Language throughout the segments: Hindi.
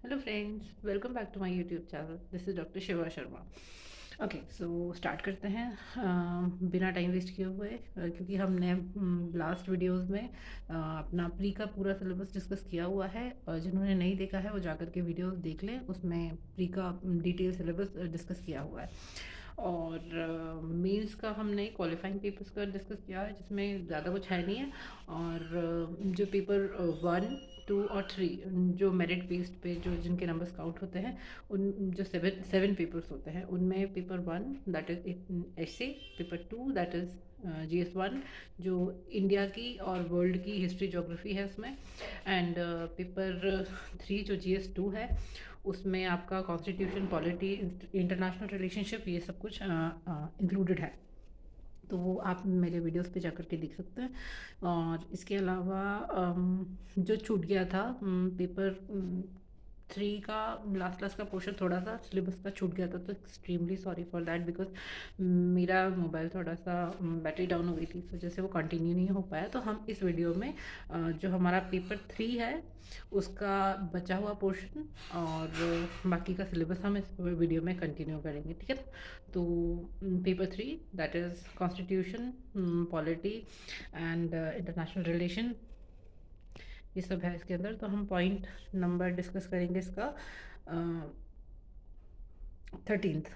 Hello friends, welcome back to my YouTube channel. This is doctor Shiva Sharma. Okay, so start करते हैं बिना टाइम वेस्ट किए हुए, क्योंकि हमने लास्ट वीडियोस में अपना प्री का पूरा सिलेबस डिस्कस किया हुआ है। जिन्होंने नहीं देखा है वो जाकर के वीडियोस देख लें, उसमें प्री का डिटेल सिलेबस डिस्कस किया हुआ है। और मेंस का हमने क्वालिफाइंग पेपर्स का डिस्कस किया है, जिसमें ज़्यादा कुछ है नहीं है। और जो पेपर 1, 2 और 3 जो मेरिट बेस्ड पे जो जिनके नंबर्स काउंट होते हैं, उन जो सेवन सेवन पेपर्स होते हैं, उनमें paper 1 that is essay, paper 2 that is GS1 जो इंडिया की और वर्ल्ड की हिस्ट्री ज्योग्राफी है उसमें। एंड पेपर 3 जो GS2 है, उसमें आपका कॉन्स्टिट्यूशन, पॉलिटी, इंटरनेशनल रिलेशनशिप, ये सब कुछ इंक्लूडेड है। तो वो आप मेरे वीडियोस पे जाकर के देख सकते हैं। और इसके अलावा जो छूट गया था पेपर 3 का लास्ट लास्ट का पोर्शन, थोड़ा सा सिलेबस का छूट गया था, तो extremely sorry for that, because मेरा मोबाइल थोड़ा सा बैटरी डाउन हो गई थी, इस वजह से वो कंटिन्यू नहीं हो पाया। तो हम इस वीडियो में जो हमारा पेपर 3 है उसका बचा हुआ पोर्शन और बाकी का सिलेबस हम इस वीडियो में कंटिन्यू करेंगे, ठीक है। तो paper 3 that is constitution, polity and international relation, ये सब है इसके अंदर। तो हम पॉइंट नंबर डिस्कस करेंगे इसका 13th,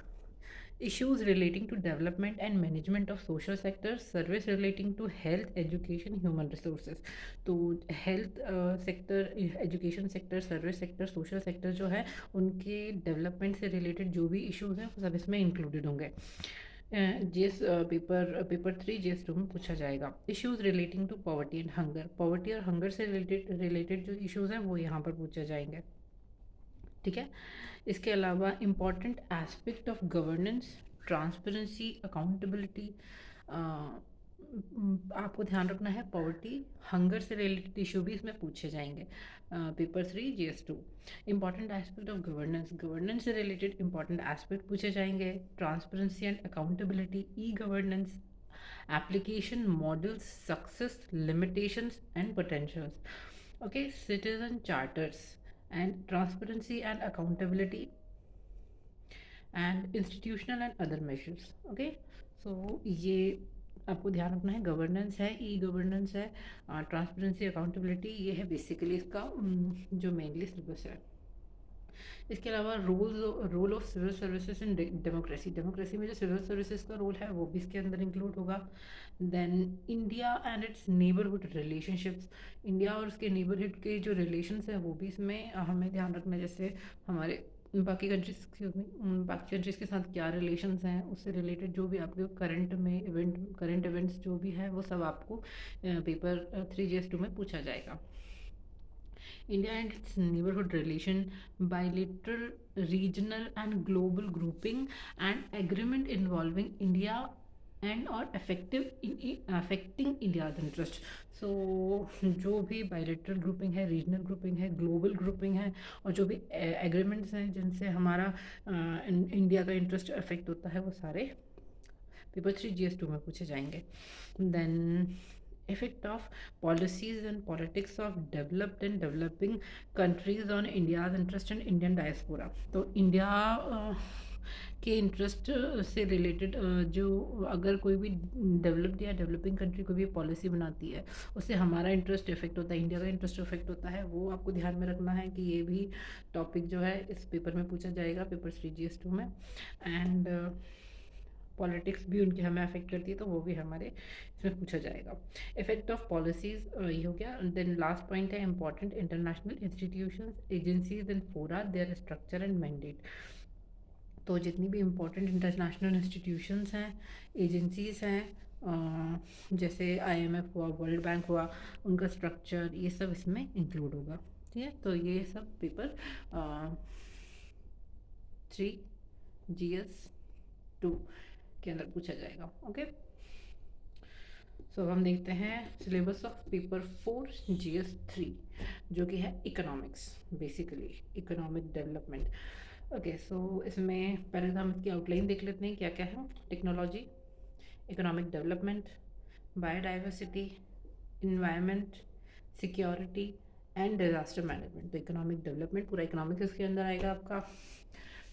issues relating to development and management of social sectors, service relating to health, education, human resources। तो health sector, education sector, service sector, social sector जो है, उनके डेवलपमेंट से रिलेटेड जो भी इश्यूज हैं वो सब इसमें इंक्लूडेड होंगे। जीएस पेपर 3 GS2 में पूछा जाएगा। Issues relating to poverty and hunger, poverty और हंगर से रिलेटेड जो इश्यूज हैं वो यहाँ पर पूछे जाएंगे, ठीक है। इसके अलावा important aspect of governance, transparency, accountability, आपको ध्यान रखना है। पॉवर्टी, हंगर से रिलेटेड इशू भी इसमें पूछे जाएंगे। Paper 3 GS2। Important aspect of governance, governance से रिलेटेड इंपॉर्टेंट एस्पेक्ट पूछे जाएंगे। Transparency and accountability, e governance, application models, success, limitations and potentials. Okay, citizen charters and transparency and accountability and institutional and other measures. Okay, so ये आपको ध्यान रखना है। गवर्नेंस है, ई गवर्नेंस है, ट्रांसपेरेंसी, अकाउंटेबिलिटी, ये है बेसिकली इसका जो मेनली सिलेबस है। इसके अलावा role of civil services in democracy, democracy में जो सिविल सर्विसेज का रोल है वो भी इसके अंदर इंक्लूड होगा। Then India and its neighbourhood relationships, India और उसके नेबरहुड के जो रिलेशंस हैं वो भी इसमें हमें ध्यान रखना है। जैसे हमारे बाकी कंट्रीज, एक्सक्यूज मी, बाकी कंट्रीज़ के साथ क्या रिलेशंस हैं, उससे रिलेटेड जो भी आपके करंट इवेंट्स जो भी हैं वो सब आपको पेपर 3 GS2 में पूछा जाएगा। India and its neighborhood relation, bilateral, regional, and global grouping, and agreement involving India and or affecting India's interest. So जो भी बायलेटरल ग्रुपिंग है, रीजनल ग्रुपिंग है, ग्लोबल ग्रुपिंग है, और जो भी एग्रीमेंट्स हैं जिनसे हमारा इंडिया का इंटरेस्ट अफेक्ट होता है, वो सारे पेपर 3 GS2 में पूछे जाएंगे। Then effect of policies and politics of developed and developing countries on India's interest in Indian diaspora। तो इंडिया के इंटरेस्ट से रिलेटेड जो अगर कोई भी डेवलप्ड या डेवलपिंग कंट्री कोई भी पॉलिसी बनाती है, उससे हमारा इंटरेस्ट इफेक्ट होता है, इंडिया का इंटरेस्ट इफेक्ट होता है, वो आपको ध्यान में रखना है कि ये भी टॉपिक जो है इस पेपर में पूछा जाएगा, पेपर 3 GS2 में। एंड पॉलिटिक्स भी उनकी हमें अफेक्ट करती है, तो वो भी हमारे इसमें पूछा जाएगा। इफेक्ट ऑफ पॉलिसीज ये हो गया। देन लास्ट पॉइंट है important international institutions, agencies and फोरा, देयर स्ट्रक्चर एंड मैंडेट। तो जितनी भी इम्पोर्टेंट इंटरनेशनल इंस्टीट्यूशंस हैं, एजेंसीज हैं, जैसे IMF हुआ, वर्ल्ड बैंक हुआ, उनका स्ट्रक्चर, ये सब इसमें इंक्लूड होगा, ठीक है। तो ये सब पेपर 3 GS2 के अंदर पूछा जाएगा। ओके, सो हम देखते हैं सिलेबस ऑफ पेपर 4 GS3, जो कि है economics, basically economic development. Okay, so इसमें पहले तो हम इसकी आउटलाइन देख लेते हैं क्या क्या है। Technology, economic development, biodiversity, environment, security, and disaster management. तो इकोनॉमिक डेवलपमेंट पूरा इकोनॉमिक्स इसके अंदर आएगा आपका,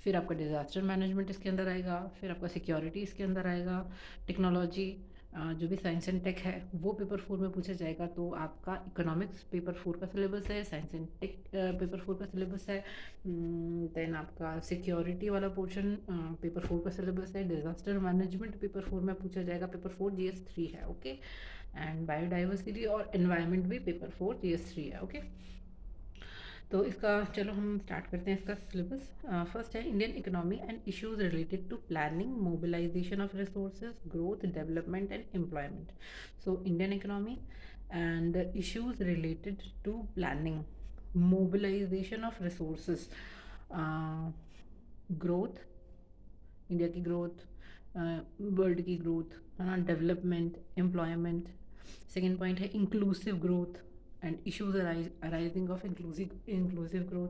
फिर आपका डिज़ास्टर मैनेजमेंट इसके अंदर आएगा, फिर आपका सिक्योरिटी इसके अंदर आएगा, टेक्नोलॉजी, जो भी साइंस एंड टेक है वो पेपर 4 में पूछा जाएगा। तो आपका इकोनॉमिक्स पेपर 4 का सिलेबस है, साइंस एंड टेक पेपर 4 का सिलेबस है, देन आपका सिक्योरिटी वाला पोर्शन पेपर 4 का सिलेबस है, डिज़ास्टर मैनेजमेंट पेपर 4 में पूछा जाएगा, पेपर 4 GS 3 है, ओके। एंड बायोडाइवर्सिटी और एनवायरनमेंट भी पेपर 4 GS 3 है, ओके। तो इसका चलो हम स्टार्ट करते हैं इसका सिलेबस। फर्स्ट है Indian economy and issues related to planning, mobilisation of resources, growth, development and employment. So Indian economy and issues related to planning, mobilisation of resources, growth, India की ग्रोथ, वर्ल्ड की ग्रोथ, है ना, डेवलपमेंट, एम्प्लॉयमेंट। सेकेंड पॉइंट है inclusive growth and issues arising of inclusive growth.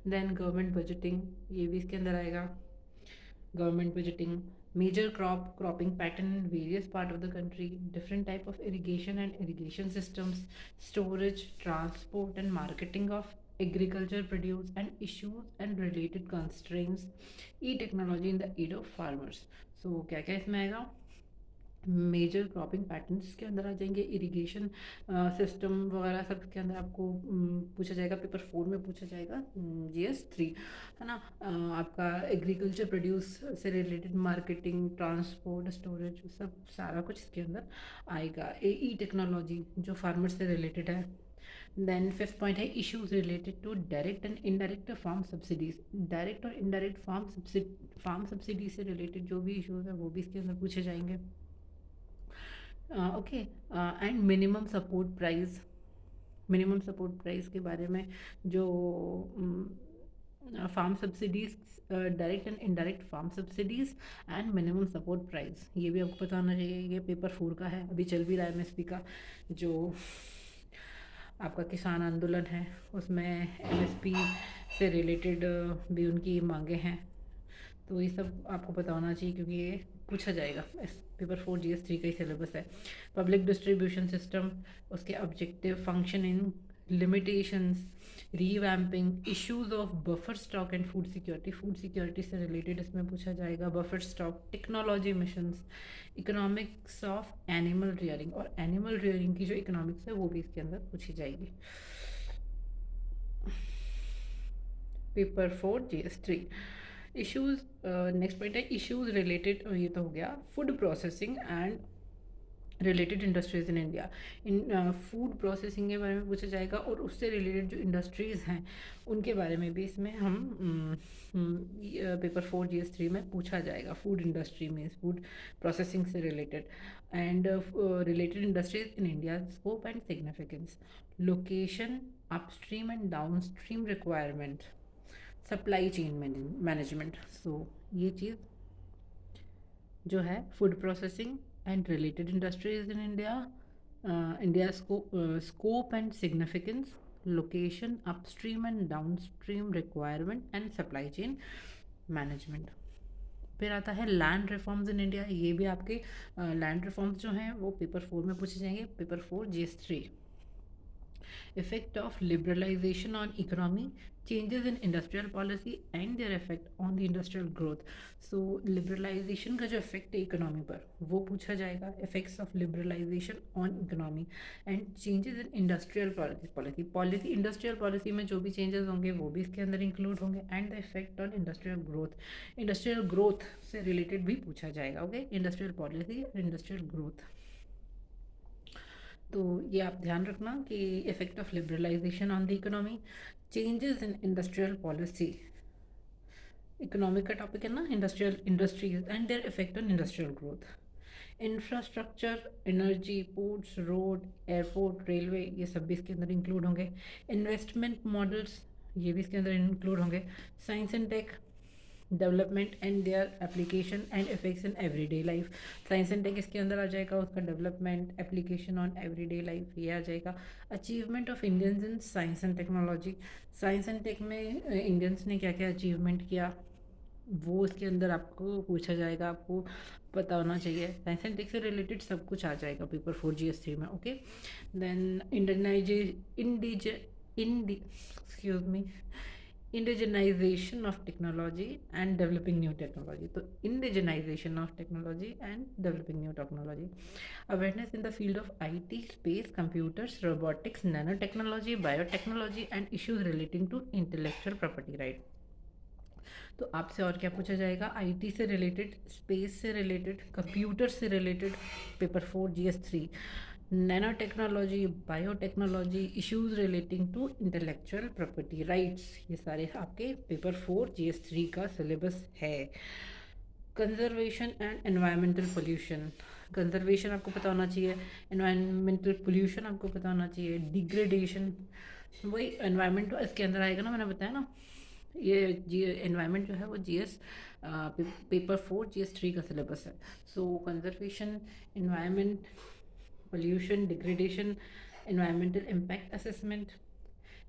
Then government budgeting, ये भी इसके अंदर आएगा, government budgeting, major cropping pattern in various part of the country, different type of irrigation and irrigation systems, storage, transport and marketing of agriculture produce and issues and related constraints, e-technology in the aid of farmers। so क्या क्या इसमें आएगा, मेजर क्रॉपिंग पैटर्न्स के अंदर आ जाएंगे, इरिगेशन सिस्टम वगैरह सब के अंदर आपको पूछा जाएगा, पेपर 4 में पूछा जाएगा, GS 3, है ना। आपका एग्रीकल्चर प्रोड्यूस से रिलेटेड मार्केटिंग, ट्रांसपोर्ट, स्टोरेज, सब सारा कुछ इसके अंदर आएगा। ई टेक्नोलॉजी जो फार्मर्स से रिलेटेड है। देन फिफ्थ पॉइंट है issues related to direct and indirect farm subsidies, direct और इनडायरेक्ट फार्म सब्सिडी से रिलेटेड जो भी इश्यूज है वो भी इसके अंदर पूछे जाएंगे, okay. And minimum support price के बारे में, जो farm subsidies, direct and indirect farm subsidies and minimum support price, ये भी आपको पता होना चाहिए। ये पेपर 4 का है, अभी चल भी रहा है MSP का, जो आपका किसान आंदोलन है उसमें MSP से रिलेटेड भी उनकी मांगे हैं। तो ये सब आपको पता होना चाहिए क्योंकि ये पूछा जाएगा, इस पेपर 4 GS 3 का ही सिलेबस है। पब्लिक डिस्ट्रीब्यूशन सिस्टम, उसके objective, functioning, limitations, revamping, issues of buffer stock and food security से रिलेटेड इसमें पूछा जाएगा, buffer stock, technology missions, economics of animal rearing, और एनिमल रियरिंग की जो इकोनॉमिक्स है वो भी इसके अंदर पूछी जाएगी, paper 4 GS 3। Issues, next point है इश्यूज रिलेटेड, ये तो हो गया food processing and related industries in India. In food processing के बारे में पूछा जाएगा और उससे रिलेटेड जो इंडस्ट्रीज़ हैं उनके बारे में भी इसमें हम पेपर 4 GS 3 में पूछा जाएगा। Food industry means food processing से related, and related industries in India, scope and significance, location, upstream and downstream requirement, supply chain management. So ये चीज़ जो है food processing and related industries in India, India scope and significance, location, upstream and downstream requirement and supply chain management. फिर आता है लैंड रिफॉर्म्स इन इंडिया, ये भी आपके लैंड रिफॉर्म्स जो हैं वो पेपर 4 में पूछे जाएंगे, paper 4 GS 3। effect of liberalization on economy, changes in industrial policy and their effect on the industrial growth। so liberalization का जो effect है economy पर वो पूछा जाएगा, effects of liberalization on economy and changes in industrial policy industrial policy में जो भी changes होंगे वो भी इसके अंदर include होंगे, and the effect on industrial growth से related भी पूछा जाएगा, ओके। industrial policy और industrial growth, तो ये आप ध्यान रखना कि effect of liberalisation on the economy, changes in industrial policy, economic का टॉपिक है ना, industries and their effect on industrial growth, infrastructure, energy, ports, road, airport, railway, ये सब भी इसके अंदर इंक्लूड होंगे, इन्वेस्टमेंट मॉडल्स, ये भी इसके अंदर इंक्लूड होंगे, science and tech, development and their application and effects in everyday life, science and tech इसके अंदर आ जाएगा, उसका development, application on everyday life ये आ जाएगा, achievement of Indians in science and technology, science and tech में इंडियंस ने क्या क्या अचीवमेंट किया वो इसके अंदर आपको पूछा जाएगा, आपको पता होना चाहिए, साइंस एंड टेक से रिलेटेड सब कुछ आ जाएगा पेपर 4 GS 3 में, okay. Then indi excuse me, indigenization of technology and developing new technology. So indigenization of technology and developing new technology. Awareness in the field of IT, space, computers, robotics, nanotechnology, biotechnology and issues relating to intellectual property right. तो आपसे और क्या पूछा जाएगा? आईटी से रिलेटेड, स्पेस से रिलेटेड, कंप्यूटर से related, paper 4 GS3, nano technology, biotechnology, issues relating to intellectual property rights, ये सारे आपके पेपर 4 GS3 का सिलेबस है। Conservation and environmental pollution, conservation आपको पता होना चाहिए, एनवायरमेंटल पोल्यूशन आपको पता होना चाहिए, डिग्रेडेशन, वही एनवायरमेंट इसके अंदर आएगा ना, मैंने बताया ना। ये जी एनवायरनमेंट जो है वो जीएस पेपर 4 GS3 का सिलेबस है। So conservation, environment, pollution, degradation, environmental impact assessment,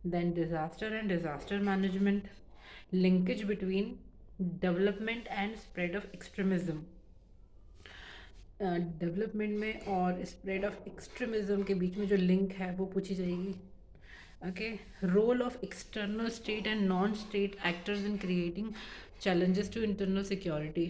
then disaster and disaster management, linkage between development and spread of extremism, development में और स्प्रेड ऑफ एक्सट्रीमिज्म के बीच में जो लिंक है वो पूछी जाएगी। Okay, role of external state and non state actors in creating challenges to internal security.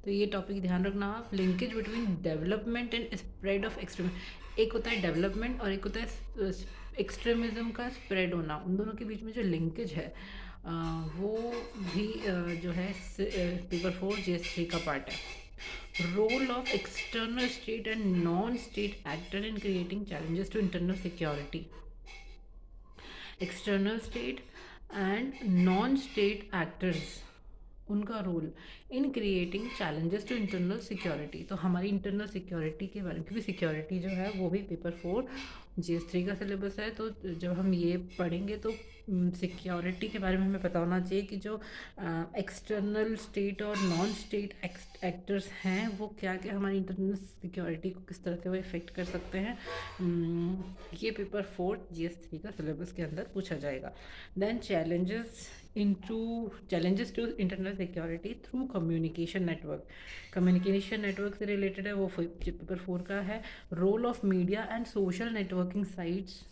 तो ये टॉपिक ध्यान रखना आप, linkage between development and spread of extremism. एक होता है डेवलपमेंट और एक होता है एक्सट्रीमिज्म का स्प्रेड होना, उन दोनों के बीच में जो लिंकेज है वो भी जो है पेपर 4 GS3 का पार्ट है। Role of external state and non state actor in creating challenges to internal security. External state and non state actors, उनका role in creating challenges to internal security. तो हमारी इंटरनल सिक्योरिटी के बारे में, क्योंकि सिक्योरिटी जो है वो भी पेपर 4 GS3 का सिलेबस है, तो जब हम ये पढ़ेंगे तो सिक्योरिटी के बारे में हमें पता होना चाहिए कि जो एक्सटर्नल स्टेट और नॉन स्टेट एक्टर्स हैं वो क्या क्या हमारी इंटरनल सिक्योरिटी को किस तरह से वो इफ़ेक्ट कर सकते हैं। ये पेपर 4 GS3 का सिलेबस के अंदर पूछा जाएगा। Then challenges to internal security through communication network, communication network से रिलेटेड है, वो पेपर 4 का है। Role of media and social networking sites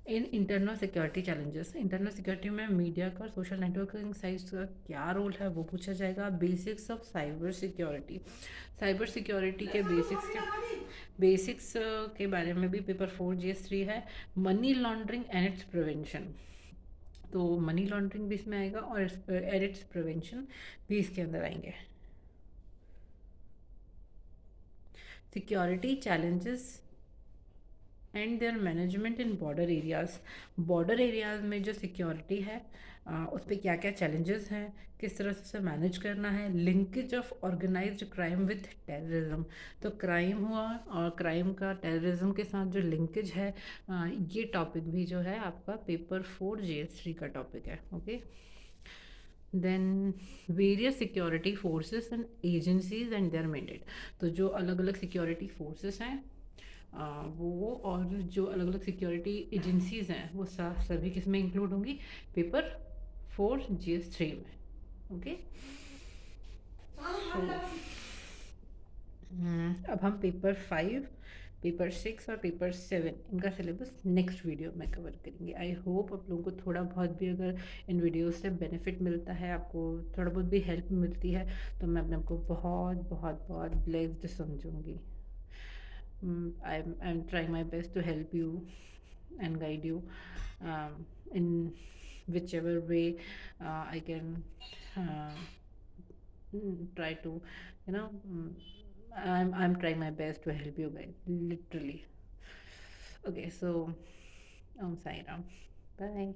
in internal security challenges, internal security में मीडिया का, सोशल नेटवर्किंग साइट्स का क्या रोल है वो पूछा जाएगा। Basics of cyber security, cyber security के बेसिक्स के बारे में भी पेपर 4 GS3 है। Money laundering and its prevention, तो मनी लॉन्ड्रिंग भी इसमें आएगा और इट्स प्रिवेंशन भी इसके अंदर आएंगे। Security challenges and there management in border areas, border areas में जो सिक्योरिटी है उस पर क्या क्या चैलेंजेस हैं, किस तरह से उसे मैनेज करना है। Linkage of organised crime with terrorism, तो क्राइम हुआ और क्राइम का टेररिज्म के साथ जो लिंकेज है, ये टॉपिक भी जो है आपका पेपर 4 GS3 का टॉपिक है। Okay, then various security forces and agencies and their mandate, तो जो अलग अलग सिक्योरिटी फोर्सेस हैं वो और जो अलग अलग सिक्योरिटी एजेंसीज हैं वो सभी किस में इंक्लूड होंगी, पेपर 4 GS3 में। ओके, अब हम पेपर 5, पेपर 6 और पेपर 7 इनका सिलेबस नेक्स्ट वीडियो में कवर करेंगे। आई होप आप लोगों को थोड़ा बहुत भी अगर इन वीडियोस से बेनिफिट मिलता है, आपको थोड़ा बहुत भी हेल्प मिलती है, तो मैं अपने आपको बहुत बहुत बहुत blessed समझूंगी। I'm trying my best to help you and guide you in whichever way I can uh, try to, you know, I'm trying my best to help you guys, literally. Okay, so Om Sai Ram. Bye.